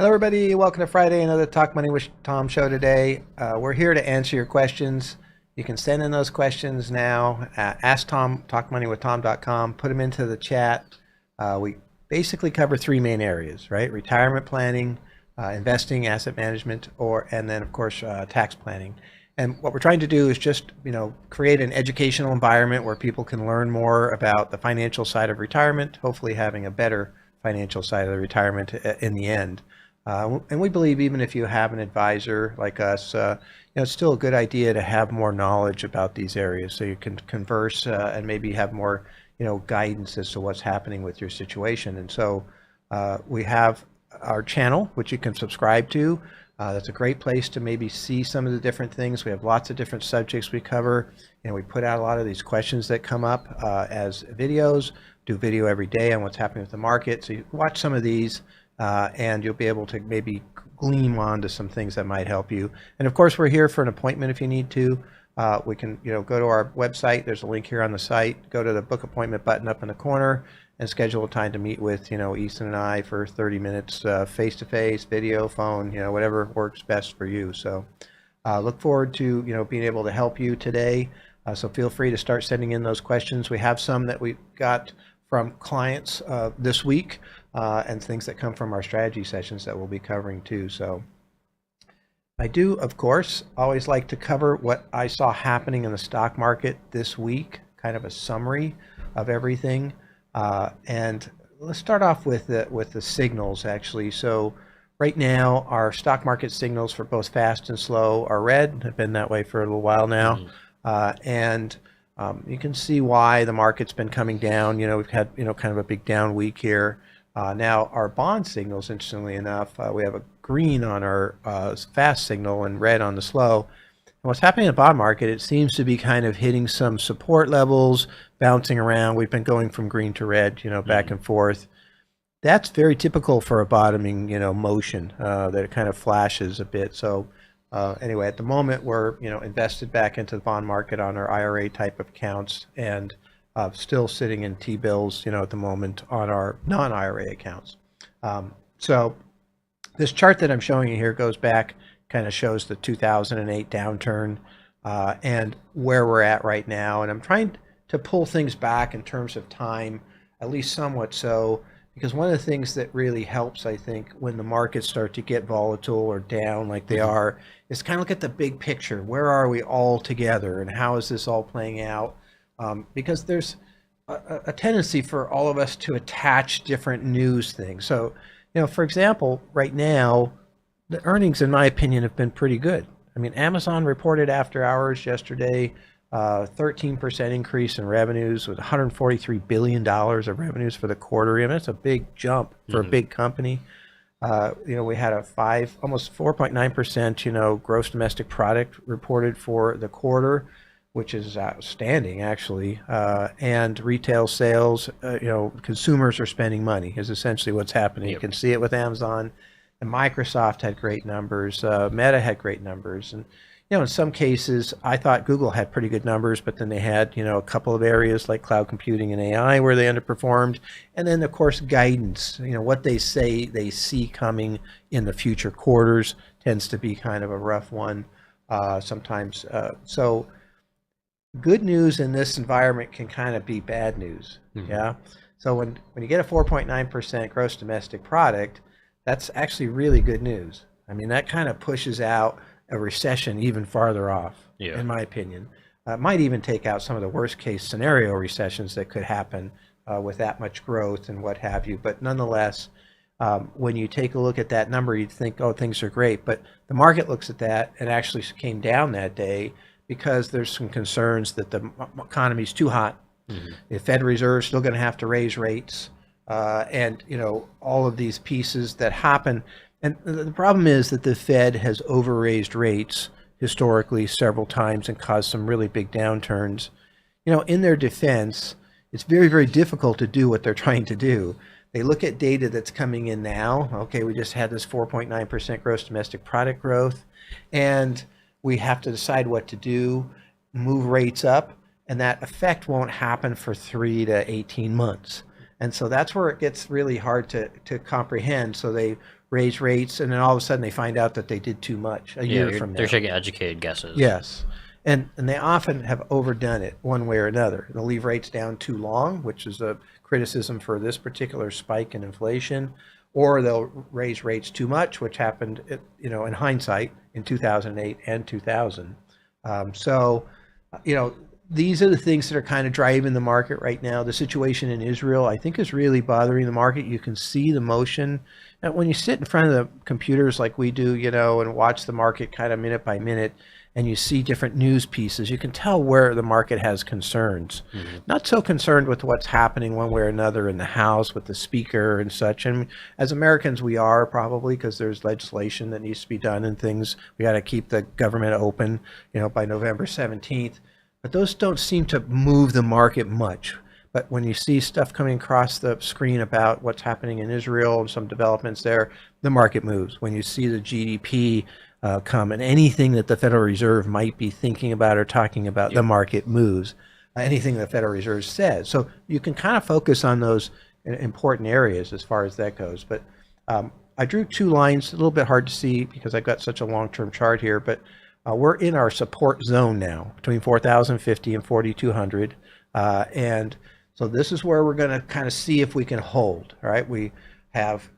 Hello, everybody. Welcome to Friday, another Talk Money with Tom show today. We're here to answer your questions. You can send in those questions now. Ask Tom, talkmoneywithtom.com. Put them into the chat. We basically cover three main areas, right? Retirement planning, investing, asset management, and then, of course, tax planning. And what we're trying to do is just, create an educational environment where people can learn more about the financial side of retirement, hopefully having a better financial side of the retirement in the end. And we believe even if you have an advisor like us, it's still a good idea to have more knowledge about these areas so you can converse and maybe have more, guidance as to what's happening with your situation. And so we have our channel, which you can subscribe to. That's a great place to maybe see some of the different things. We have lots of different subjects we cover. We put out a lot of these questions that come up as videos, do video every day on what's happening with the market. So you watch some of these and you'll be able to maybe glean onto some things that might help you. And of course, we're here for an appointment if you need to. We can, go to our website. There's a link here on the site. Go to the book appointment button up in the corner and schedule a time to meet with, Easton and I for 30 minutes, face-to-face, video, phone, whatever works best for you. So look forward to, being able to help you today. So feel free to start sending in those questions. We have some that we got from clients this week and things that come from our strategy sessions that we'll be covering too. So I do, of course, always like to cover what I saw happening in the stock market this week, kind of a summary of everything. And let's start off with the signals, actually. So right now, our stock market signals for both fast and slow are red. Have been that way for a little while now. And you can see why the market's been coming down. We've had, kind of a big down week here. Now, our bond signals, interestingly enough, we have a green on our fast signal and red on the slow. And what's happening in the bond market, it seems to be kind of hitting some support levels, bouncing around. We've been going from green to red, back and forth. That's very typical for a bottoming, motion that it kind of flashes a bit. So anyway, at the moment, we're, invested back into the bond market on our IRA type of accounts and still sitting in T-bills, at the moment on our non-IRA accounts. So this chart that I'm showing you here goes back, kind of shows the 2008 downturn and where we're at right now. And I'm trying to pull things back in terms of time, at least somewhat so, because one of the things that really helps, I think, when the markets start to get volatile or down like they are, is kind of look at the big picture. Where are we all together and how is this all playing out? Because there's a tendency for all of us to attach different news things. So, for example, right now, the earnings, in my opinion, have been pretty good. I mean, Amazon reported after hours yesterday, 13% increase in revenues with $143 billion of revenues for the quarter. I mean, that's a big jump for a big company. We had almost 4.9%, gross domestic product reported for the quarter, which is outstanding, actually. And retail sales, consumers are spending money is essentially what's happening. Yep. You can see it with Amazon. And Microsoft had great numbers. Meta had great numbers. And, in some cases, I thought Google had pretty good numbers, but then they had, a couple of areas like cloud computing and AI where they underperformed. And then, of course, guidance, what they say they see coming in the future quarters tends to be kind of a rough one sometimes. So good news in this environment can kind of be bad news. Yeah. So when you get a 4.9% gross domestic product, that's actually really good news. I mean, that kind of pushes out a recession even farther off, in my opinion. It might even take out some of the worst case scenario recessions that could happen with that much growth and what have you. But nonetheless, when you take a look at that number, you'd think, oh, things are great. But the market looks at that and actually came down that day because there's some concerns that the economy's too hot. The Fed Reserve is still going to have to raise rates. And, all of these pieces that happen. And the problem is that the Fed has overraised rates historically several times and caused some really big downturns. In their defense, it's very, very difficult to do what they're trying to do. They look at data that's coming in now. Okay, we just had this 4.9% gross domestic product growth, and we have to decide what to do, move rates up, and that effect won't happen for 3 to 18 months. And so that's where it gets really hard to comprehend. So they raise rates, and then all of a sudden they find out that they did too much a year from now. They're taking educated guesses. Yes. And they often have overdone it one way or another. They'll leave rates down too long, which is a criticism for this particular spike in inflation, or they'll raise rates too much, which happened, in hindsight in 2008 and 2000. These are the things that are kind of driving the market right now. The situation in Israel, I think, is really bothering the market. You can see the motion. And when you sit in front of the computers like we do, and watch the market kind of minute by minute, and you see different news pieces, you can tell where the market has concerns. Mm-hmm. Not so concerned with what's happening one way or another in the House with the speaker and such. And as Americans, we are probably, because there's legislation that needs to be done and things. We got to keep the government open, by November 17th. But those don't seem to move the market much. But when you see stuff coming across the screen about what's happening in Israel and some developments there, the market moves. When you see the GDP come and anything that the Federal Reserve might be thinking about or talking about, the market moves. Anything the Federal Reserve says. So you can kind of focus on those important areas as far as that goes. But I drew two lines, a little bit hard to see because I've got such a long-term chart here, but we're in our support zone now between 4,050 and 4,200. And so this is where we're going to kind of see if we can hold. All right. We have,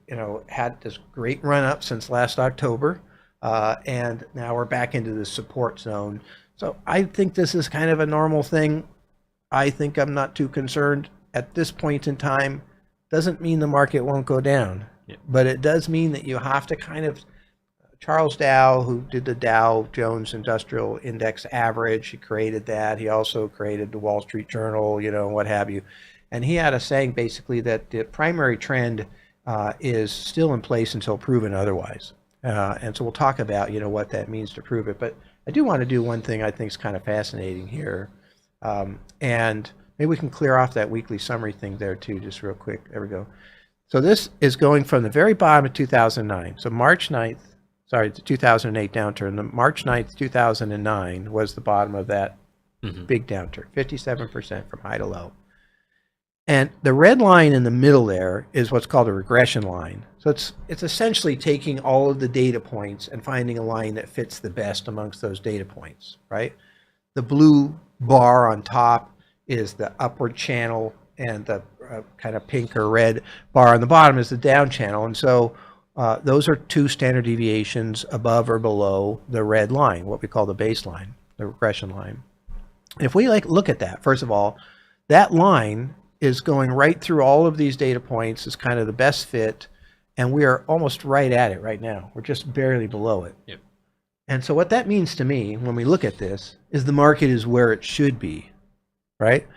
had this great run up since last October. And now we're back into the support zone. So I think this is kind of a normal thing. I think I'm not too concerned at this point in time. Doesn't mean the market won't go down, but it does mean that you have to kind of, Charles Dow, who did the Dow Jones Industrial Index average, he created that. He also created the Wall Street Journal, what have you. And he had a saying basically that the primary trend is still in place until proven otherwise. And so we'll talk about, what that means to prove it. But I do want to do one thing I think is kind of fascinating here. And maybe we can clear off that weekly summary thing there too, just real quick. There we go. So this is going from the very bottom of 2009. So the 2008 downturn. The March 9th, 2009 was the bottom of that big downturn, 57% from high to low. And the red line in the middle there is what's called a regression line. So it's essentially taking all of the data points and finding a line that fits the best amongst those data points, right? The blue bar on top is the upward channel, and the kind of pink or red bar on the bottom is the down channel. And so those are two standard deviations above or below the red line, what we call the baseline, the regression line. If we look at that, first of all, that line is going right through all of these data points, is kind of the best fit, and we are almost right at it right now. We're just barely below it. Yep. And so what that means to me when we look at this is the market is where it should be, right?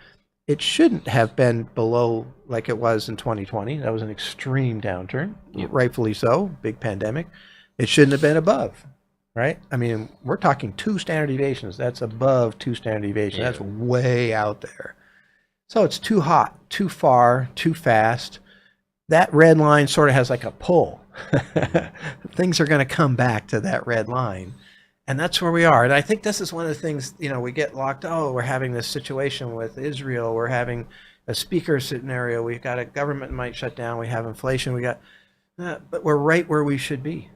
It shouldn't have been below like it was in 2020. That was an extreme downturn, rightfully so, big pandemic. It shouldn't have been above, right? I mean, we're talking 2 standard deviations. That's above 2 standard deviations. That's way out there. So it's too hot, too far, too fast. That red line sort of has like a pull. Things are going to come back to that red line. And that's where we are. And I think this is one of the things, we get locked. Oh, we're having this situation with Israel. We're having a speaker scenario. We've got a government might shut down. We have inflation. But we're right where we should be,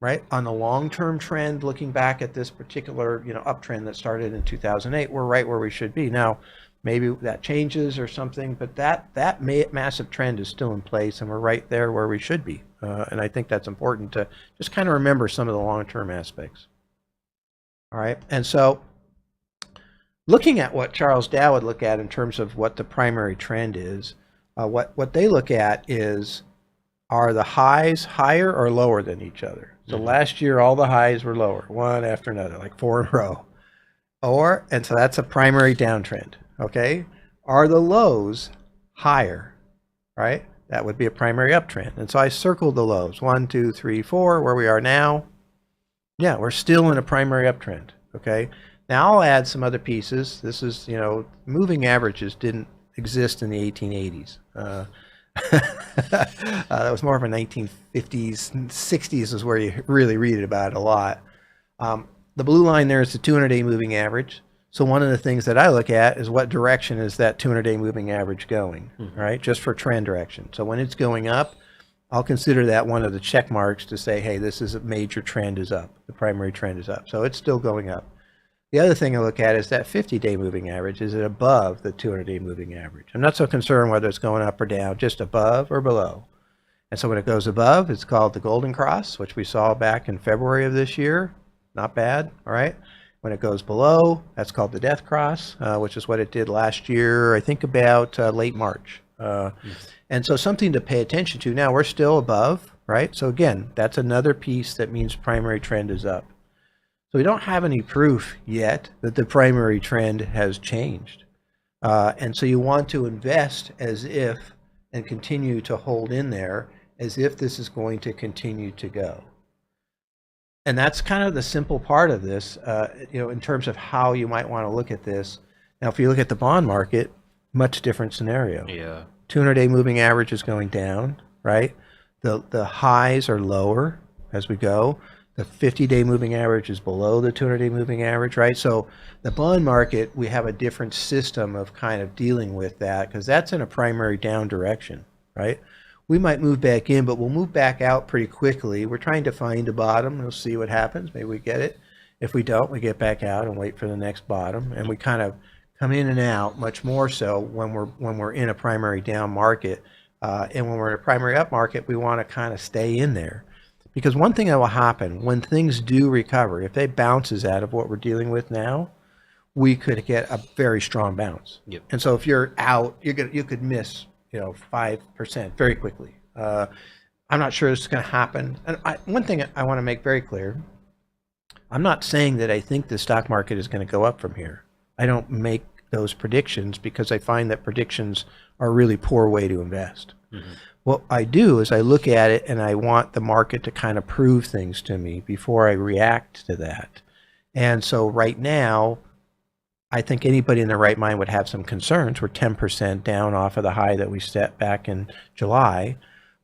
right? On the long-term trend, looking back at this particular, uptrend that started in 2008, we're right where we should be. Now, maybe that changes or something, but that massive trend is still in place, and we're right there where we should be. And I think that's important to just kind of remember some of the long-term aspects. All right, and so looking at what Charles Dow would look at in terms of what the primary trend is, what they look at is, are the highs higher or lower than each other? So last year, all the highs were lower, one after another, like 4 in a row. And so that's a primary downtrend, okay? Are the lows higher, right? That would be a primary uptrend. And so I circled the lows, 1, 2, 3, 4, where we are now. Yeah, we're still in a primary uptrend, okay? Now I'll add some other pieces. This is, moving averages didn't exist in the 1880s. That was more of a 1950s and 60s is where you really read about it a lot. The blue line there is the 200-day moving average. So one of the things that I look at is what direction is that 200-day moving average going, right? Just for trend direction. So when it's going up, I'll consider that one of the check marks to say, hey, this is a major trend is up. The primary trend is up. So it's still going up. The other thing I look at is that 50-day moving average. Is it above the 200-day moving average? I'm not so concerned whether it's going up or down, just above or below. And so when it goes above, it's called the golden cross, which we saw back in February of this year. Not bad, all right? When it goes below, that's called the death cross, which is what it did last year, I think about late March. And so something to pay attention to. Now we're still above, right? So again, that's another piece that means primary trend is up. So we don't have any proof yet that the primary trend has changed. And so you want to invest as if, and continue to hold in there as if this is going to continue to go. And that's kind of the simple part of this, in terms of how you might want to look at this. Now, if you look at the bond market, much different scenario. Yeah. 200-day moving average is going down, right? The highs are lower as we go. The 50-day moving average is below the 200-day moving average, right? So the bond market, we have a different system of kind of dealing with that because that's in a primary down direction, right? We might move back in, but we'll move back out pretty quickly. We're trying to find a bottom. We'll see what happens. Maybe we get it. If we don't, we get back out and wait for the next bottom. And we kind of come in and out much more so when we're in a primary down market. And when we're in a primary up market, we want to kind of stay in there. Because one thing that will happen when things do recover, if they bounces out of what we're dealing with now, we could get a very strong bounce. Yep. And so if you're out, you could miss 5% very quickly. I'm not sure this is going to happen. And one thing I want to make very clear, I'm not saying that I think the stock market is going to go up from here. I don't make those predictions because I find that predictions are a really poor way to invest. Mm-hmm. What I do is I look at it and I want the market to kind of prove things to me before I react to that. And so right now, I think anybody in their right mind would have some concerns. We're 10% down off of the high that we set back in July,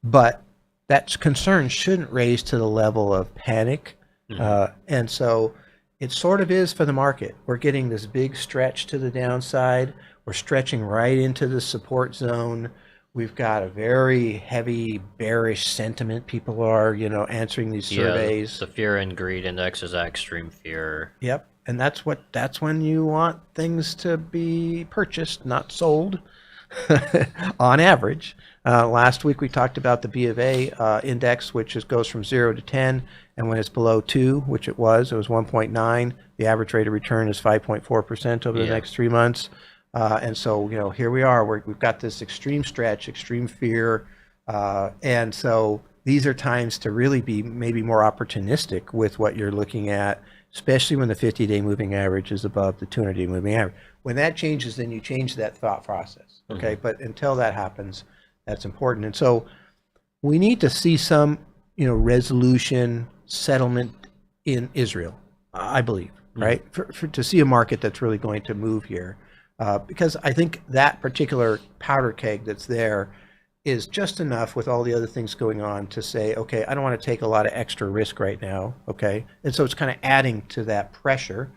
but that concern shouldn't raise to the level of panic. Mm-hmm. And so it sort of is for the market. We're getting this big stretch to the downside. We're stretching right into the support zone. We've got a very heavy bearish sentiment. People are, answering these surveys. The fear and greed index is extreme fear. Yep. And that's when you want things to be purchased, not sold, on average. Last week we talked about the B of A index, which goes from 0 to 10, and when it's below 2, which it was 1.9. The average rate of return is 5.4% over the next 3 months. And so, here we are. We've got this extreme stretch, extreme fear, and so these are times to really be maybe more opportunistic with what you're looking at, especially when the 50-day moving average is above the 200-day moving average. When that changes, then you change that thought process, okay? Mm-hmm. But until that happens, that's important. And so we need to see some, resolution, settlement in Israel, I believe, right? To see a market that's really going to move here. Because I think that particular powder keg that's there is just enough with all the other things going on to say, okay, I don't want to take a lot of extra risk right now, okay? And so it's kind of adding to that pressure.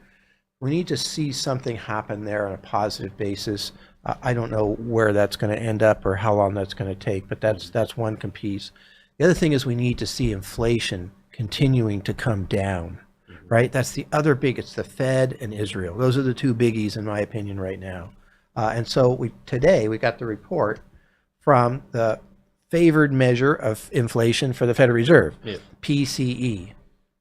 We need to see something happen there on a positive basis. I don't know where that's going to end up or how long that's going to take, but that's one piece. The other thing is we need to see inflation continuing to come down, right? That's the other big, it's the Fed and Israel. Those are the two biggies in my opinion right now. And so today we got the report from the favored measure of inflation for the Federal Reserve, PCE,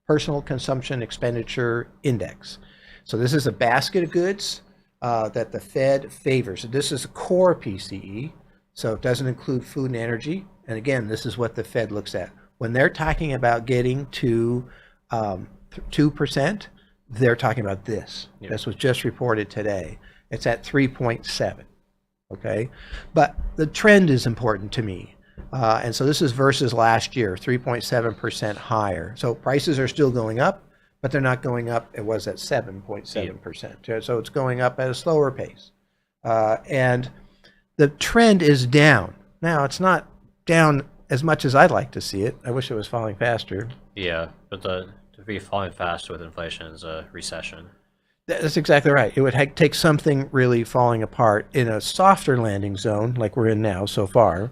Personal Consumption Expenditure Index. So this is a basket of goods that the Fed favors. This is a core PCE, so it doesn't include food and energy. And again, this is what the Fed looks at. When they're talking about getting to 2%, they're talking about this. This was just reported today. It's at 3.7. Okay, but the trend is important to me. And so this is versus last year, 3.7% higher. So prices are still going up, but they're not going up. It was at 7.7%. So it's going up at a slower pace. And the trend is down. Now, it's not down as much as I'd like to see it. I wish it was falling faster. Yeah, but to be falling fast with inflation is a recession. That's exactly right. It would take something really falling apart in a softer landing zone, like we're in now so far.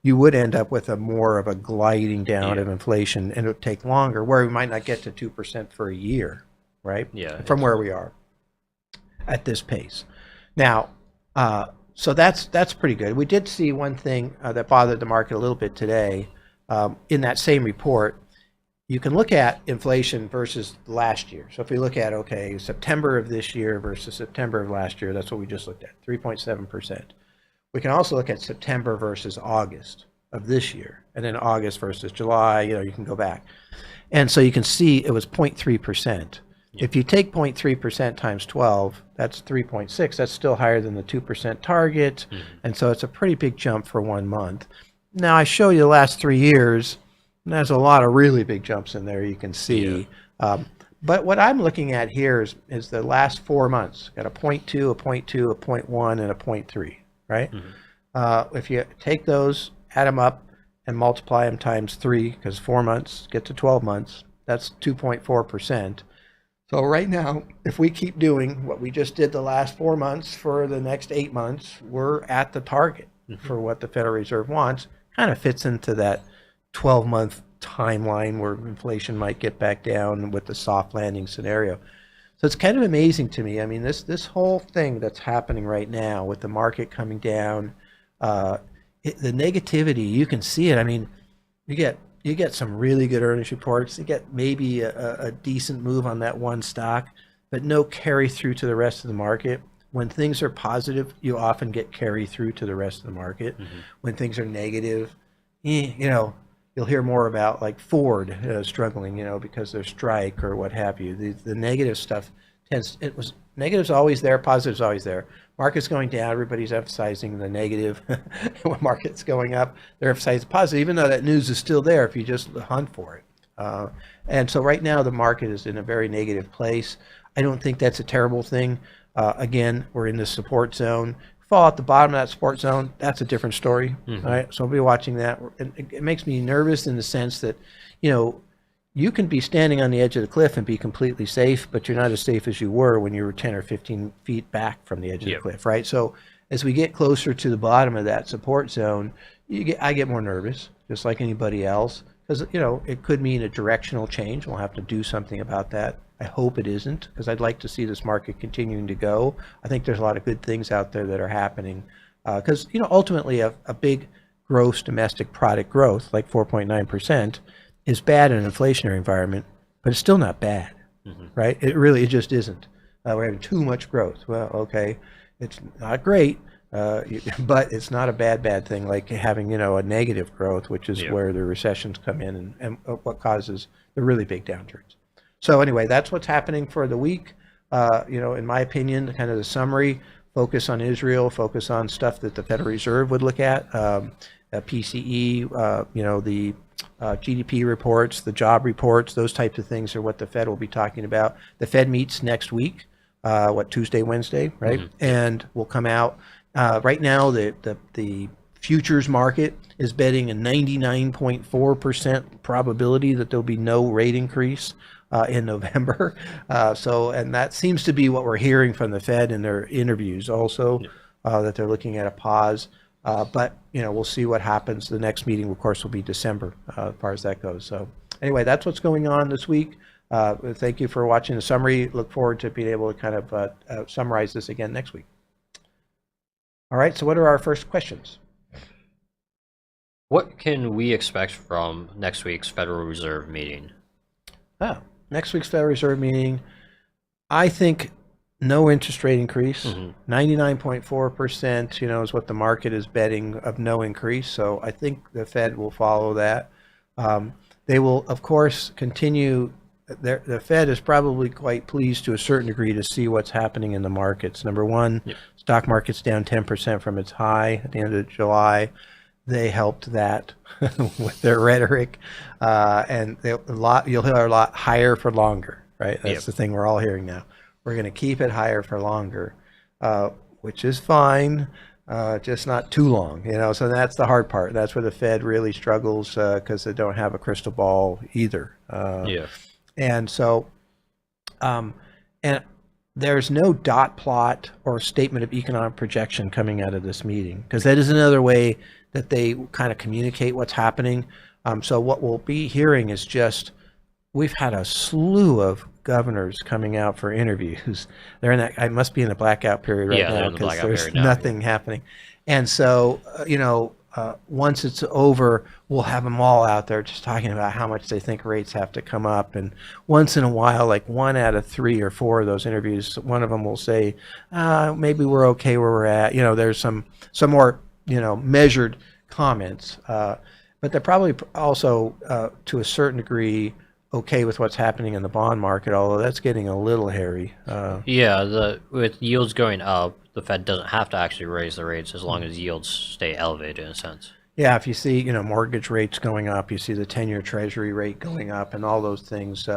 You would end up with a more of a gliding down of Yeah. inflation, and it would take longer, where we might not get to 2% for a year, right? Yeah. From where we are at this pace. Now, so that's pretty good. We did see one thing that bothered the market a little bit today in that same report. You can look at inflation versus last year. So if we look at, okay, September of this year versus September of last year, that's what we just looked at, 3.7%. We can also look at September versus August of this year, and then August versus July, you can go back. And so you can see it was 0.3%. If you take 0.3% times 12, that's 3.6. That's still higher than the 2% target. And so it's a pretty big jump for 1 month. Now I show you the last 3 years. And there's a lot of really big jumps in there you can see. But what I'm looking at here is the last 4 months. Got a 0.2, a 0.2, a 0.1, and a 0.3, right? If you take those, add them up, and multiply them times 3, because 4 months get to 12 months, that's 2.4%. So right now, if we keep doing what we just did the last 4 months for the next 8 months, we're at the target for what the Federal Reserve wants. Kind of fits into that 12-month timeline where inflation might get back down with the soft landing scenario. So it's kind of amazing to me. I mean, this whole thing that's happening right now with the market coming down, the negativity, you can see it. I mean, you get some really good earnings reports. You get maybe a decent move on that one stock, but no carry through to the rest of the market. When things are positive, you often get carry through to the rest of the market. When things are negative, you'll hear more about like Ford struggling, because their strike or what have you. The negative stuff negative's always there, positive's always there. Market's going down, everybody's emphasizing the negative. When market's going up, they're emphasizing positive, even though that news is still there if you just hunt for it. And so right now the market is in a very negative place. I don't think that's a terrible thing. Again, we're in the support zone. Fall at the bottom of that support zone, that's a different story. Right? So I'll be watching that. It makes me nervous in the sense that, you can be standing on the edge of the cliff and be completely safe, but you're not as safe as you were when you were 10 or 15 feet back from the edge of the cliff, right? So as we get closer to the bottom of that support zone, I get more nervous, just like anybody else, because, it could mean a directional change. We'll have to do something about that. I hope it isn't, because I'd like to see this market continuing to go. I think there's a lot of good things out there that are happening, because, ultimately a big gross domestic product growth, like 4.9%, is bad in an inflationary environment, but it's still not bad, right? It just isn't. We're having too much growth. Well, okay, it's not great, but it's not a bad thing like having, a negative growth, which is where the recessions come in and what causes the really big downturns. So anyway, that's what's happening for the week. In my opinion, kind of the summary, focus on Israel, focus on stuff that the Federal Reserve would look at, PCE, the GDP reports, the job reports, those types of things are what the Fed will be talking about. The Fed meets next week, Tuesday, Wednesday, right? And will come out. Right now, the futures market is betting a 99.4% probability that there'll be no rate increase in November. And that seems to be what we're hearing from the Fed in their interviews also, that they're looking at a pause. But we'll see what happens. The next meeting, of course, will be December, as far as that goes. So anyway, that's what's going on this week. Thank you for watching the summary. Look forward to being able to kind of summarize this again next week. All right, so what are our first questions? What can we expect from next week's Federal Reserve meeting? Next week's Federal Reserve meeting, I think no interest rate increase. 99.4%, is what the market is betting of no increase. So I think the Fed will follow that. They will, of course, continue. The Fed is probably quite pleased to a certain degree to see what's happening in the markets. Number one, stock market's down 10% from its high at the end of July. They helped that with their rhetoric, and you'll hear a lot higher for longer, right? That's the thing we're all hearing now. We're going to keep it higher for longer, which is fine, just not too long, So that's the hard part. That's where the Fed really struggles because they don't have a crystal ball either. And so, and there's no dot plot or statement of economic projection coming out of this meeting, because that is another way that they kind of communicate what's happening. So what we'll be hearing is just, we've had a slew of governors coming out for interviews. They're in that, I must be in the blackout period right Yeah, they're now in the because blackout there's period now. nothing happening. And so, once it's over, we'll have them all out there just talking about how much they think rates have to come up. And once in a while, like 1 out of 3 or 4 of those interviews, one of them will say, maybe we're okay where we're at. There's some more, measured comments. But they're probably also, to a certain degree, okay with what's happening in the bond market, although that's getting a little hairy. Yeah, with yields going up, the Fed doesn't have to actually raise the rates as long as yields stay elevated in a sense. Yeah, if you see, mortgage rates going up, you see the 10-year Treasury rate going up, and all those things,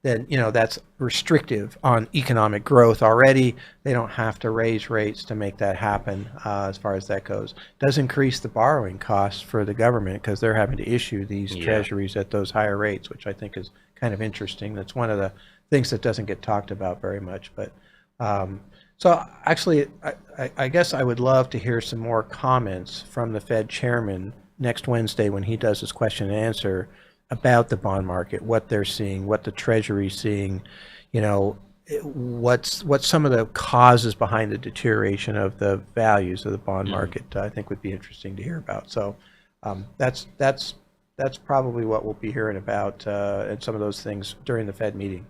then that's restrictive on economic growth already. They don't have to raise rates to make that happen, as far as that goes. It does increase the borrowing costs for the government because they're having to issue these treasuries at those higher rates, which I think is kind of interesting. That's one of the things that doesn't get talked about very much. But so actually, I guess I would love to hear some more comments from the Fed chairman next Wednesday when he does his question and answer about the bond market, what they're seeing, what the Treasury's seeing, what's some of the causes behind the deterioration of the values of the bond market. I think would be interesting to hear about. So that's probably what we'll be hearing about, and some of those things during the Fed meeting.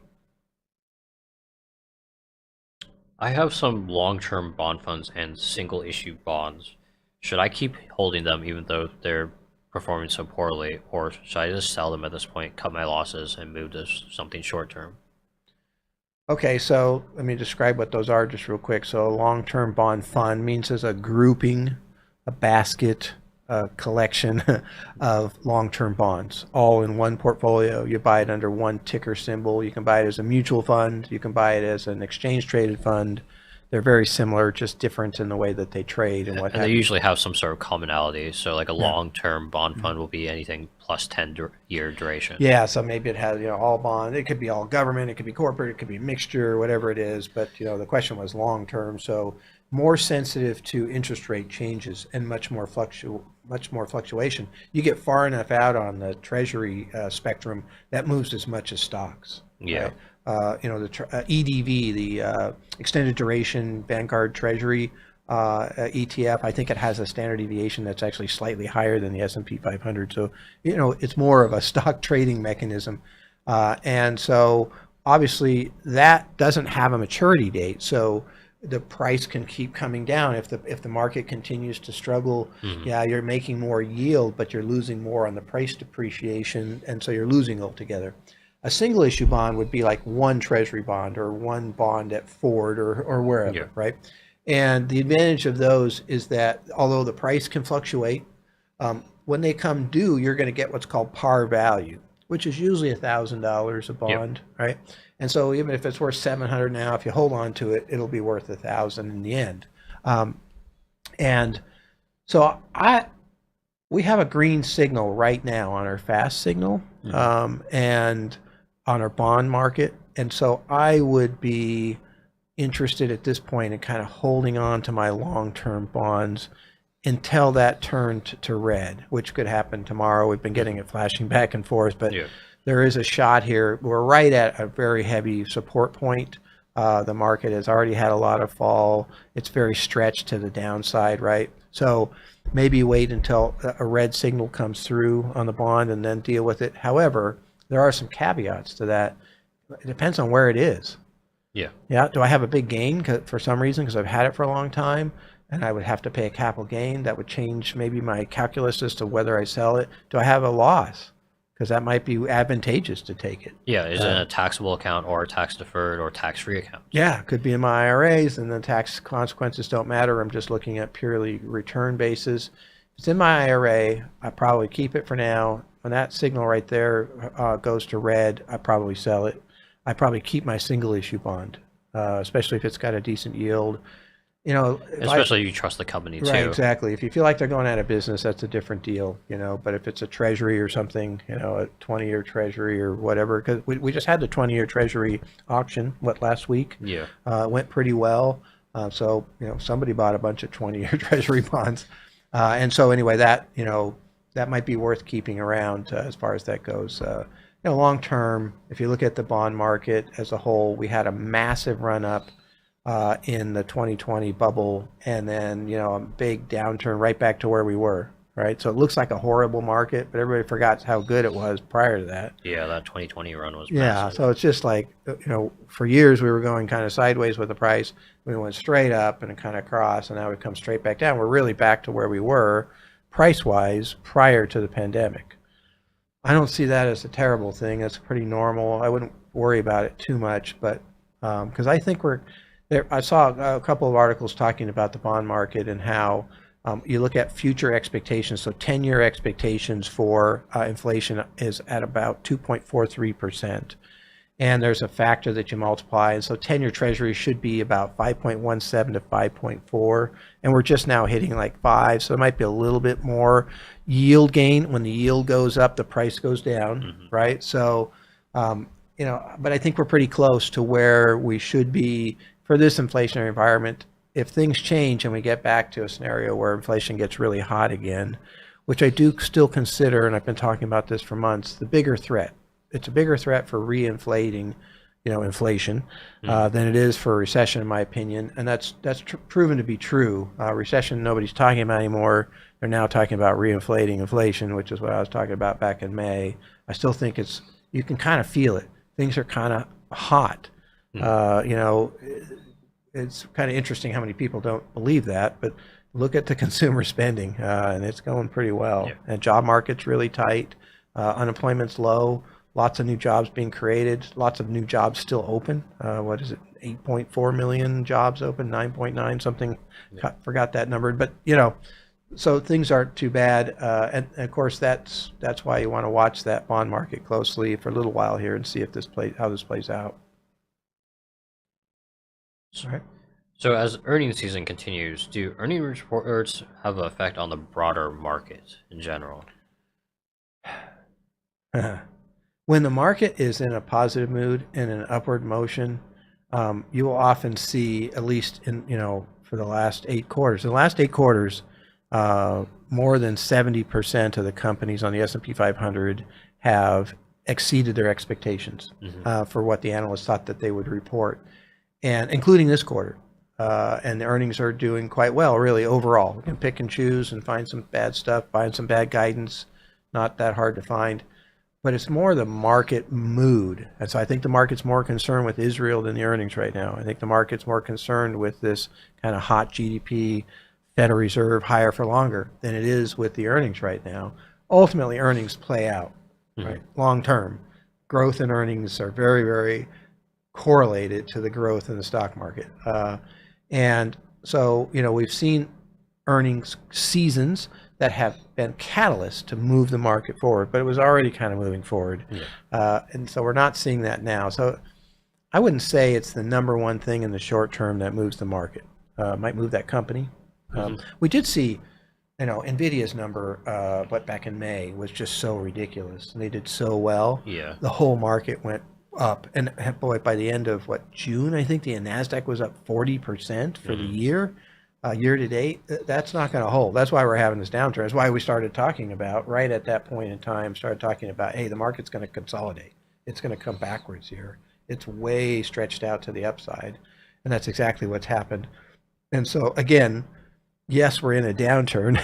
I have some long-term bond funds and single-issue bonds. Should I keep holding them even though they're performing so poorly, or should I just sell them at this point, cut my losses, and move to something short-term? Okay, so let me describe what those are just real quick. So a long-term bond fund means there's a grouping, a basket, a collection of long-term bonds all in one portfolio. You buy it under one ticker symbol. You can buy it as a mutual fund. You can buy it as an exchange-traded fund. They're very similar, just different in the way that they trade and what And they usually have some sort of commonality. So like a long-term bond fund will be anything plus 10-year duration. Yeah, so maybe it has, all bond. It could be all government. It could be corporate. It could be a mixture, whatever it is. But, the question was long-term. So more sensitive to interest rate changes and much more fluctuation. You get far enough out on the Treasury spectrum, that moves as much as stocks. Yeah. Right? The EDV, the Extended Duration Vanguard Treasury ETF, I think it has a standard deviation that's actually slightly higher than the S&P 500. So, it's more of a stock trading mechanism. And so obviously that doesn't have a maturity date. So the price can keep coming down if the market continues to struggle. Yeah, you're making more yield, but you're losing more on the price depreciation, and so you're losing altogether. A single issue bond would be like one Treasury bond or one bond at Ford or wherever, right? And the advantage of those is that although the price can fluctuate, when they come due, you're going to get what's called par value, which is usually $1,000 a bond, right? And so even if it's worth 700 now, if you hold on to it, it'll be worth 1,000 in the end. And so we have a green signal right now on our fast signal, and on our bond market. And so I would be interested at this point in kind of holding on to my long-term bonds until that turned to red, which could happen tomorrow. We've been getting it flashing back and forth, but there is a shot here. We're right at a very heavy support point. The market has already had a lot of fall. It's very stretched to the downside, right? So maybe wait until a red signal comes through on the bond and then deal with it. However, there are some caveats to that. It depends on where it is. Yeah. Do I have a big gain for some reason because I've had it for a long time and I would have to pay a capital gain? That would change maybe my calculus as to whether I sell it. Do I have a loss? Because that might be advantageous to take it. Yeah, is it a taxable account or a tax deferred or tax-free account? Yeah, it could be in my IRAs and the tax consequences don't matter. I'm just looking at purely return basis. If it's in my IRA, I probably keep it for now. When that signal right there goes to red, I probably sell it. I probably keep my single issue bond, especially if it's got a decent yield. you know, Especially if you trust the company right, too. exactly. If you feel like they're going out of business, that's a different deal, you know. But if it's a treasury or something, you know, a 20-year treasury or whatever, because we just had the 20-year treasury auction, last week? Yeah. It went pretty well. So, you know, somebody bought a bunch of 20-year treasury bonds. And so anyway, that, you know, that might be worth keeping around as far as that goes. You know, long term, if you look at the bond market as a whole, we had a massive run up in the 2020 bubble, and then, you know, a big downturn right back to where we were, right? So it looks like a horrible market, but everybody forgot how good it was prior to that. Yeah, that 2020 run was Yeah, massive. so it's just like, you know, for years we were going kind of sideways with the price. We went straight up and kind of across, and now we've come straight back down. We're really back to where we were price-wise prior to the pandemic. I don't see that as a terrible thing. That's pretty normal. I wouldn't worry about it too much, but because I think we're there. I saw a couple of articles talking about the bond market and how you look at future expectations. So 10-year expectations for inflation is at about 2.43%. And there's a factor that you multiply. And so 10-year treasury should be about 5.17 to 5.4. And we're just now hitting like 5. So it might be a little bit more yield gain. When the yield goes up, the price goes down, right? So, you know, but I think we're pretty close to where we should be for this inflationary environment. If things change and we get back to a scenario where inflation gets really hot again, which I do still consider, and I've been talking about this for months, the bigger threat. It's a bigger threat for reinflating, you know, inflation than it is for a recession, in my opinion, and that's proven to be true. Recession, nobody's talking about anymore. They're now talking about reinflating inflation, which is what I was talking about back in May. I still think you can kind of feel it. Things are kind of hot. You know, it's kind of interesting how many people don't believe that, but look at the consumer spending, and it's going pretty well. Yeah. And job market's really tight. Unemployment's low. Lots of new jobs being created. Lots of new jobs still open. What is it? 8.4 million jobs open, 9.9 something. Yeah. Forgot that number. But, you know, so things aren't too bad. And of course, that's why you want to watch that bond market closely for a little while here and see if how this plays out. All right. So as earnings season continues, do earnings reports have an effect on the broader market in general? When the market is in a positive mood and an upward motion, you will often see, at least in, you know, for the last 8 quarters. In the last 8 quarters, more than 70% of the companies on the S&P 500 have exceeded their expectations for what the analysts thought that they would report, and including this quarter. And the earnings are doing quite well, really, overall. We can pick and choose and find some bad stuff, find some bad guidance, not that hard to find. But it's more the market mood. And so I think the market's more concerned with Israel than the earnings right now. I think the market's more concerned with this kind of hot GDP, Federal Reserve higher for longer than it is with the earnings right now. Ultimately, earnings play out, right? Long term. Growth and earnings are very, very correlated to the growth in the stock market. And so, you know, we've seen earnings seasons that have been catalysts to move the market forward, but it was already kind of moving forward. And so we're not seeing that now. So I wouldn't say it's the number one thing in the short term that moves the market. Might move that company. We did see, you know, NVIDIA's number, back in May was just so ridiculous. And they did so well. Yeah. The whole market went up. And boy, by the end of June, I think the NASDAQ was up 40% for the year. Year to date, that's not going to hold. That's why we're having this downturn. That's why we started talking about, right at that point in time, hey, the market's going to consolidate. It's going to come backwards here. It's way stretched out to the upside. And that's exactly what's happened. And so, again, yes, we're in a downturn,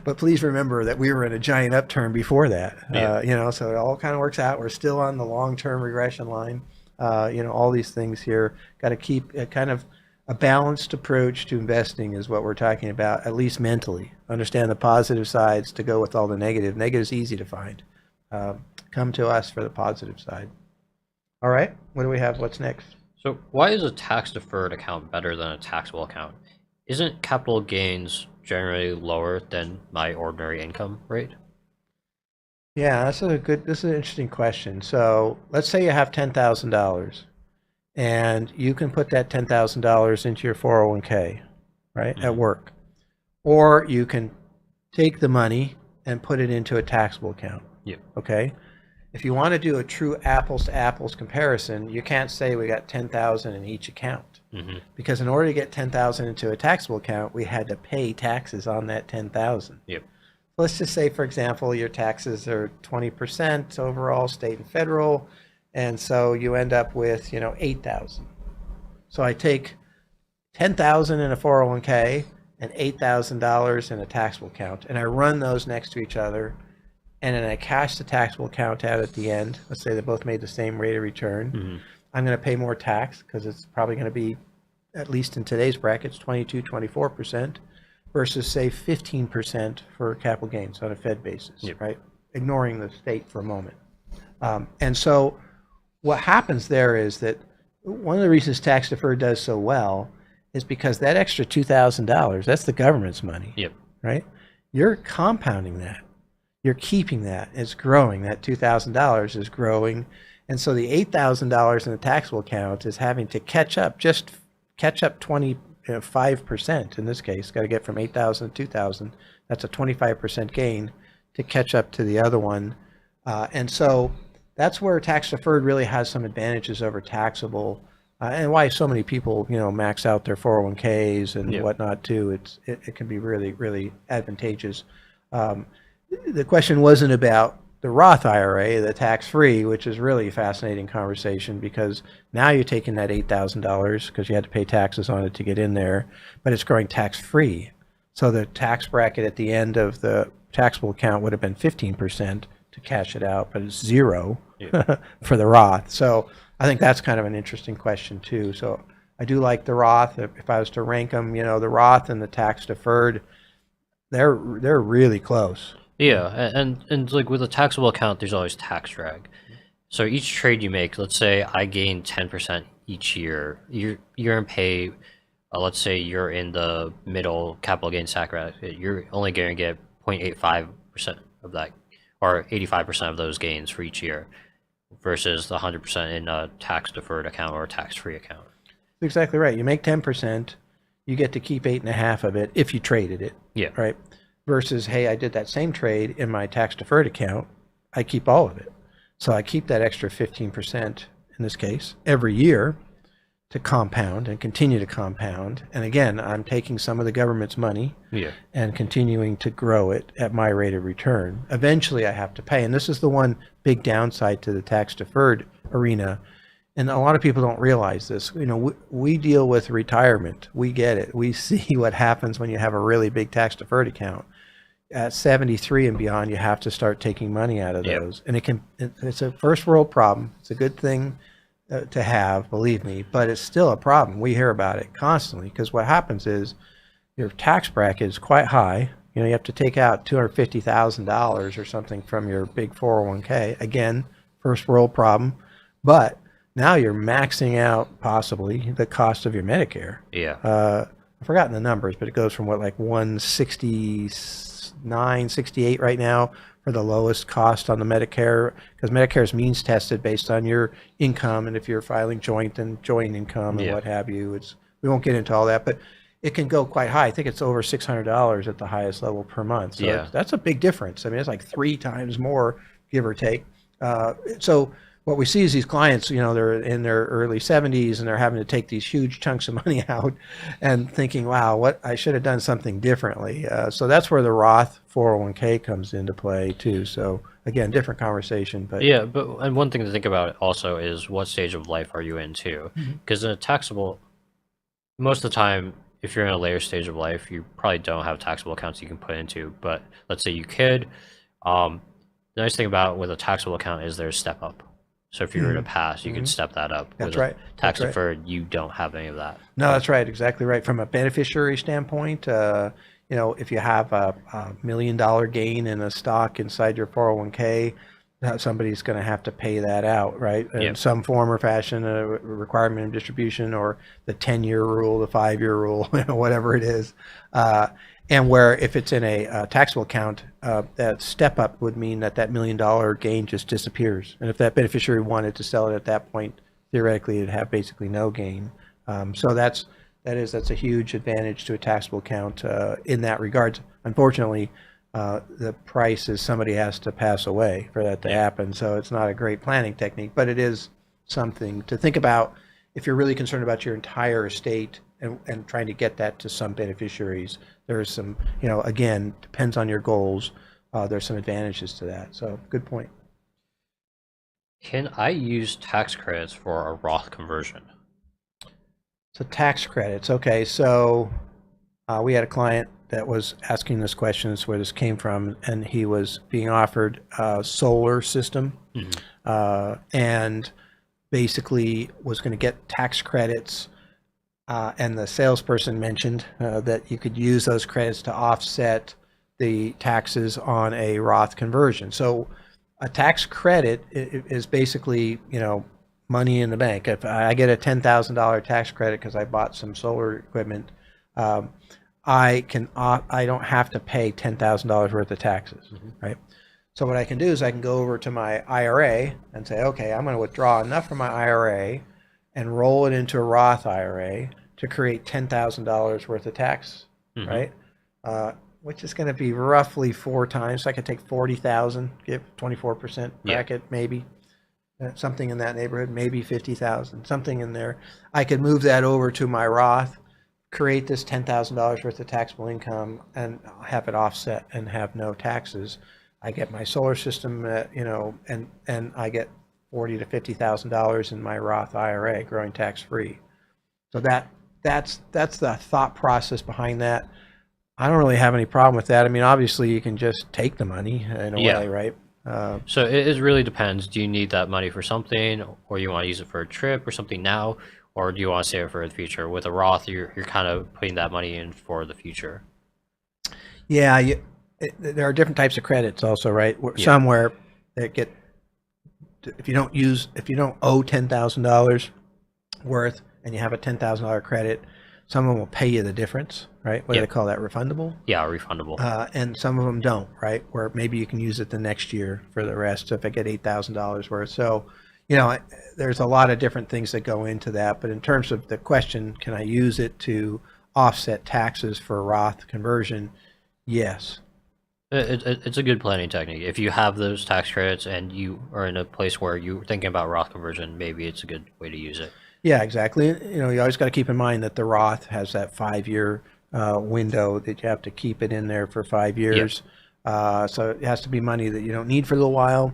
but please remember that we were in a giant upturn before that. You know, so it all kind of works out. We're still on the long-term regression line. You know, all these things here, got to keep kind of a balanced approach to investing is what we're talking about, at least mentally. Understand the positive sides to go with all the negative. Negative's easy to find. Come to us for the positive side. All right, what do we have? What's next? So why is a tax-deferred account better than a taxable account? Isn't capital gains generally lower than my ordinary income rate? Yeah, this is an interesting question. So let's say you have $10,000. And you can put that $10,000 into your 401k. right, at work. Or you can take the money and put it into a taxable account. Yep. Okay. If you want to do a true apples to apples comparison, you can't say we got 10,000 in each account, because in order to get 10,000 into a taxable account, we had to pay taxes on that 10,000. Yep. Let's just say, for example, your taxes are 20% overall, state and federal, and so you end up with 8,000. So I take 10,000 in a 401k and $8,000 in a taxable account, and I run those next to each other, and then I cash the taxable account out at the end. Let's say they both made the same rate of return. I'm going to pay more tax because it's probably going to be, at least in today's brackets, 22, 24% versus say 15% for capital gains on a Fed basis, right? Ignoring the state for a moment. And so what happens there is that one of the reasons tax deferred does so well is because that extra $2,000, that's the government's money, right? You're compounding that. You're keeping that. It's growing. That $2,000 is growing. And so the $8,000 in the taxable account is having to catch up 25% in this case. Got to get from 8,000 to 2,000. That's a 25% gain to catch up to the other one. And so that's where tax deferred really has some advantages over taxable, and why so many people max out their 401ks and whatnot too. It can be really, really advantageous. The question wasn't about the Roth IRA, the tax-free, which is really a fascinating conversation, because now you're taking that $8,000 because you had to pay taxes on it to get in there, but it's growing tax-free. So the tax bracket at the end of the taxable account would have been 15% to cash it out, but it's 0 for the Roth. So I think that's kind of an interesting question too. So I do like the Roth. If I was to rank them, the Roth and the tax deferred, they're really close. Yeah, and like with a taxable account, there's always tax drag. So each trade you make, let's say I gain 10% each year, you're gonna pay. Let's say you're in the middle capital gains tax bracket, you're only gonna get 0.85% of that, or 85% of those gains for each year, versus the 100% in a tax deferred account or a tax free account. Exactly right. You make 10%, you get to keep 8.5 of it if you traded it. Yeah. Right. Versus, hey, I did that same trade in my tax deferred account, I keep all of it. So I keep that extra 15% in this case every year to compound and continue to compound. And again, I'm taking some of the government's money and continuing to grow it at my rate of return. Eventually I have to pay. And this is the one big downside to the tax deferred arena. And a lot of people don't realize this. We deal with retirement. We get it. We see what happens when you have a really big tax deferred account. At 73 and beyond, you have to start taking money out of those. And it's a first world problem. It's a good thing to have, believe me, but it's still a problem. We hear about it constantly, because what happens is your tax bracket is quite high. You have to take out $250,000 or something from your big 401k. Again, first world problem. But now you're maxing out possibly the cost of your Medicare. I've forgotten the numbers, but it goes from like 169, 68 right now for the lowest cost on the Medicare, because Medicare is means tested based on your income, and if you're filing joint income and what have you. We won't get into all that, but it can go quite high. I think it's over $600 at the highest level per month. So that's a big difference. I mean, it's like 3 times more, give or take. So what we see is these clients, they're in their early 70s and they're having to take these huge chunks of money out and thinking, wow, what I should have done something differently. So that's where the Roth 401k comes into play too. So again, different conversation, but and one thing to think about also is what stage of life are you in too? Because in a taxable, most of the time, if you're in a later stage of life, you probably don't have taxable accounts you can put into. But let's say you could. The nice thing about with a taxable account is there's step up. So if you were to pass, you can step that up. That's right. Tax deferred, you don't have any of that. No, that's right. Exactly right. From a beneficiary standpoint, if you have a $1 million gain in a stock inside your 401k, somebody's going to have to pay that out, right? In some form or fashion, a requirement of distribution, or the 10-year rule, the 5-year rule, whatever it is. And where if it's in a taxable account, that step up would mean that $1 million gain just disappears. And if that beneficiary wanted to sell it at that point, theoretically it'd have basically no gain. So that's That's a huge advantage to a taxable account in that regard. Unfortunately, the price is somebody has to pass away for that to happen, so it's not a great planning technique, but it is something to think about if you're really concerned about your entire estate and trying to get that to some beneficiaries. There's some, again, depends on your goals. There's some advantages to that. So good point. Can I use tax credits for a Roth conversion? So tax credits. Okay, so we had a client that was asking this question, is where this came from, and he was being offered a solar system, and basically was going to get tax credits. And the salesperson mentioned that you could use those credits to offset the taxes on a Roth conversion. So a tax credit is basically, money in the bank. If I get a $10,000 tax credit because I bought some solar equipment, I don't have to pay $10,000 worth of taxes, right? So what I can do is I can go over to my IRA and say, okay, I'm going to withdraw enough from my IRA and roll it into a Roth IRA to create $10,000 worth of tax, right? Which is going to be roughly 4 times. So I could take 40,000, give 24% bracket, maybe something in that neighborhood, maybe 50,000, something in there. I could move that over to my Roth, create this $10,000 worth of taxable income, and have it offset and have no taxes. I get my solar system, and I get $40,000 to $50,000 in my Roth IRA, growing tax free. So that's the thought process behind that. I don't really have any problem with that. I mean, obviously, you can just take the money in a way, right? So it really depends. Do you need that money for something, or you want to use it for a trip or something now, or do you want to save it for the future? With a Roth, you're kind of putting that money in for the future. Yeah, there are different types of credits also, right? Somewhere that get, if you don't owe $10,000 worth and you have a $10,000 credit, someone will pay you the difference, right? What do they call that? Refundable? Yeah, refundable. And some of them don't, right? Where maybe you can use it the next year for the rest. So if I get $8,000 worth. So, there's a lot of different things that go into that. But in terms of the question, can I use it to offset taxes for Roth conversion? Yes. It's a good planning technique. If you have those tax credits and you are in a place where you're thinking about Roth conversion, maybe it's a good way to use it. Yeah, exactly. You always got to keep in mind that the Roth has that 5-year window that you have to keep it in there for 5 years. So it has to be money that you don't need for a little while.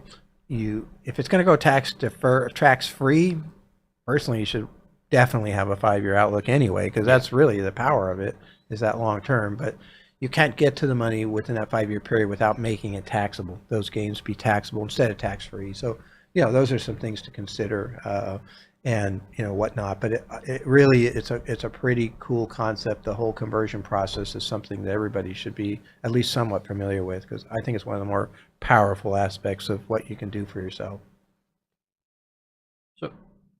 If it's going to go tax free, personally, you should definitely have a 5-year outlook anyway, because that's really the power of it, is that long term. But you can't get to the money within that 5-year period without making it taxable. Those gains be taxable instead of tax free. So, those are some things to consider. And whatnot, but it really it's a pretty cool concept. The whole conversion process is something that everybody should be at least somewhat familiar with, because I think it's one of the more powerful aspects of what you can do for yourself. So,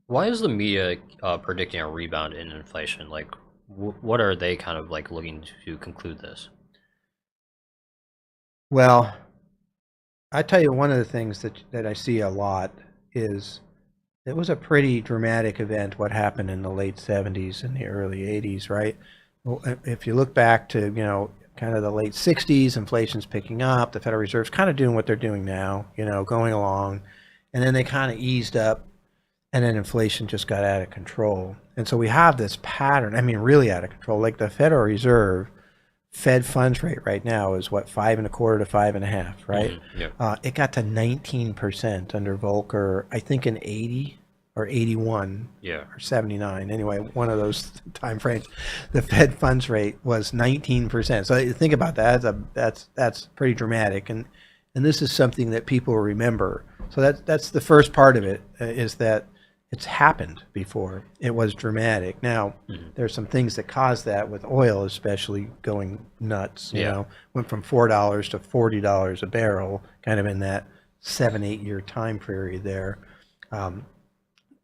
why is the media predicting a rebound in inflation? Like, what are they kind of like looking to conclude this? Well, I tell you, one of the things that I see a lot is, it was a pretty dramatic event what happened in the late 70s and the early 80s, right? Well, if you look back to, kind of the late 60s, inflation's picking up, the Federal Reserve's kind of doing what they're doing now, going along, and then they kind of eased up, and then inflation just got out of control. And so we have this pattern, really out of control. Like the Federal Reserve, Fed funds rate right now is 5.25 to 5.5, right? It got to 19% under Volcker, I think in 80 or 81 or 79. Anyway, one of those time frames. The Fed funds rate was 19%. So think about that. That's pretty dramatic, and this is something that people remember. So that's the first part of it, is that it's happened before. It was dramatic. Now, there's some things that caused that, with oil especially going nuts. Went from $4 to $40 a barrel, kind of in that 7-8 year time period there,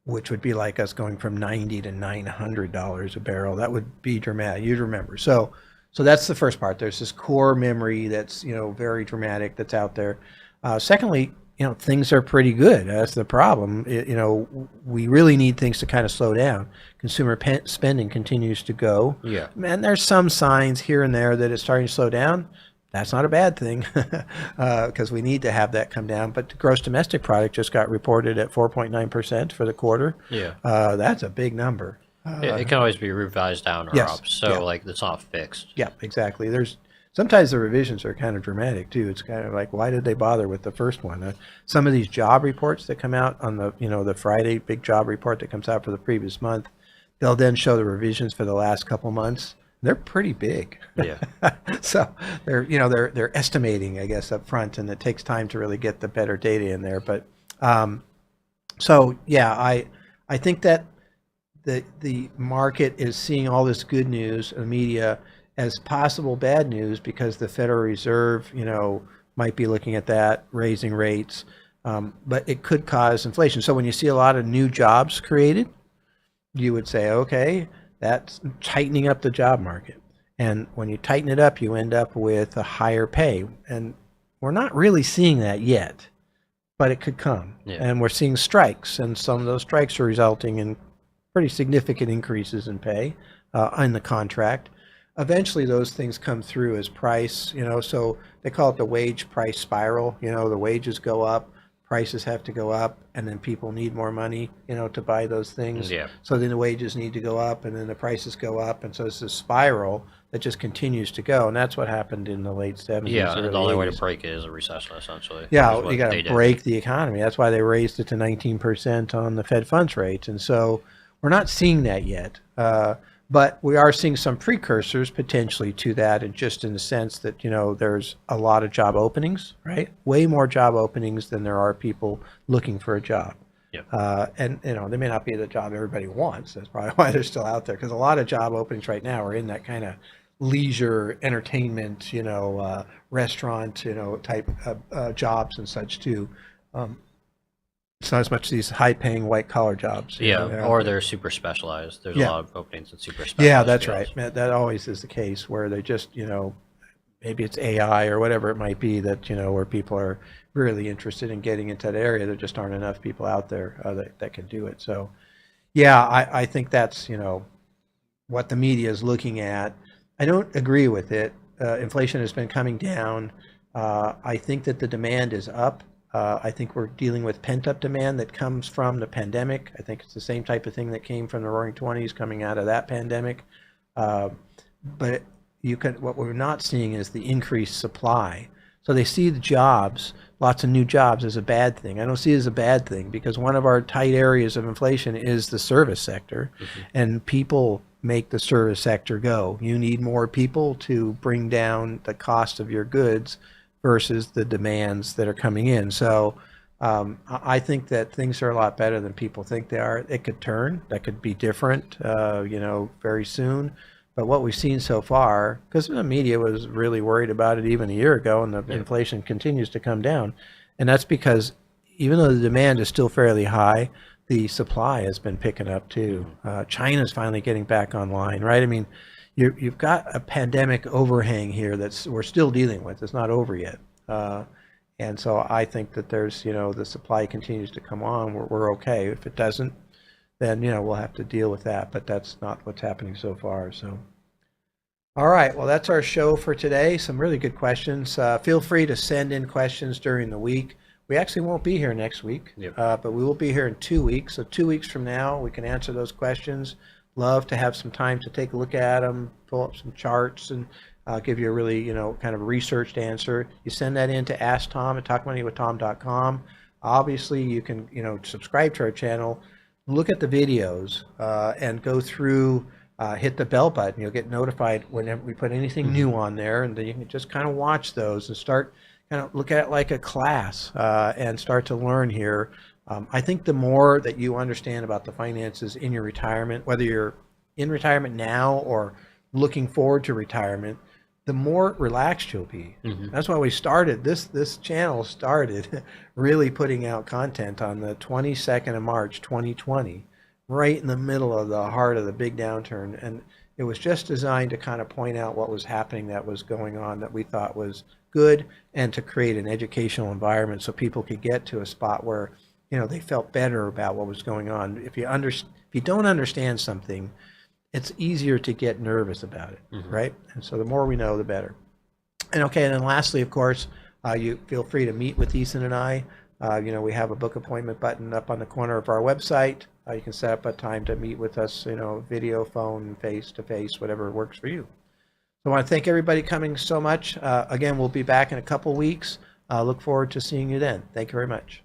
which would be like us going from $90 to $900 a barrel. That would be dramatic. You'd remember. So that's the first part. There's this core memory that's very dramatic that's out there. Secondly, things are pretty good. That's the problem. We really need things to kind of slow down. Consumer spending continues to go. Yeah. And there's some signs here and there that it's starting to slow down. That's not a bad thing because we need to have that come down. But the gross domestic product just got reported at 4.9% for the quarter. Yeah. That's a big number. It can always be revised down or Yes, up, so yeah. like it's not fixed. Yeah, exactly. Sometimes the revisions are kind of dramatic too. It's kind of like, why did they bother with the first one? Some of these job reports that come out on the Friday big job report that comes out for the previous month, they'll then show the revisions for the last couple months. They're pretty big. Yeah. So they're estimating, I guess, up front, and it takes time to really get the better data in there. But so yeah, I think that the market is seeing all this good news in the media as possible bad news because the Federal Reserve, might be looking at that, raising rates, but it could cause inflation. So when you see a lot of new jobs created, you would say, okay, that's tightening up the job market. And when you tighten it up, you end up with a higher pay. And we're not really seeing that yet, but it could come. Yeah. And we're seeing strikes, and some of those strikes are resulting in pretty significant increases in pay in the contract. Eventually those things come through as price, so they call it the wage price spiral. The wages go up, prices have to go up, and then people need more money, to buy those things. Yeah. So then the wages need to go up, and then the prices go up, and so it's a spiral that just continues to go, and that's what happened in the late 70s. Yeah, and the only way to 80s. break it is a recession, essentially. Yeah, is what you got they to did. break the economy. That's why they raised it to 19% on the Fed funds rate. And so we're not seeing that yet. But we are seeing some precursors potentially to that, and just in the sense that, there's a lot of job openings, right? Way more job openings than there are people looking for a job. Yeah. And, they may not be the job everybody wants. That's probably why they're still out there, because a lot of job openings right now are in that kind of leisure, entertainment, restaurant, type jobs and such too. It's not as much these high-paying white-collar jobs. Yeah, or they're super specialized. There's Yeah. a lot of openings in super specialized Yeah, that's fields. right. That always is the case where they just, maybe it's AI or whatever it might be that, where people are really interested in getting into that area. There just aren't enough people out there that can do it. So, yeah, I think that's, what the media is looking at. I don't agree with it. Inflation has been coming down. I think that the demand is up. I think we're dealing with pent-up demand that comes from the pandemic. I think it's the same type of thing that came from the Roaring '20s coming out of that pandemic. But what we're not seeing is the increased supply. So they see the jobs, lots of new jobs, as a bad thing. I don't see it as a bad thing because one of our tight areas of inflation is the service sector, and people make the service sector go. You need more people to bring down the cost of your goods versus the demands that are coming in. So I think that things are a lot better than people think they are. It could turn. That could be different, very soon. But what we've seen so far, because the media was really worried about it even a year ago, and the inflation continues to come down. And that's because even though the demand is still fairly high, the supply has been picking up too. China's finally getting back online, right? I mean, you've got a pandemic overhang here we're still dealing with. It's not over yet. And so I think that there's, the supply continues to come on. We're okay. If it doesn't, then, we'll have to deal with that. But that's not what's happening so far. So, all right. Well, that's our show for today. Some really good questions. Feel free to send in questions during the week. We actually won't be here next week, but we will be here in 2 weeks. So 2 weeks from now, we can answer those questions. Love to have some time to take a look at them, pull up some charts, and give you a really, kind of researched answer. You send that in to Ask Tom at talkmoneywithtom.com. Obviously, you can, subscribe to our channel, look at the videos, and go through, hit the bell button. You'll get notified whenever we put anything new on there, and then you can just kind of watch those and start kind of look at it like a class and start to learn here. I think the more that you understand about the finances in your retirement, whether you're in retirement now or looking forward to retirement, the more relaxed you'll be. That's why we started, this channel started really putting out content on the 22nd of March, 2020, right in the middle of the heart of the big downturn. And it was just designed to kind of point out what was happening that was going on that we thought was good and to create an educational environment so people could get to a spot where, they felt better about what was going on. If you don't understand something, it's easier to get nervous about it, right? And so the more we know, the better. And okay, and then lastly, of course, you feel free to meet with Ethan and I. We have a book appointment button up on the corner of our website. You can set up a time to meet with us, video, phone, face to face, whatever works for you. So I want to thank everybody coming so much. Again, we'll be back in a couple weeks. Look forward to seeing you then. Thank you very much.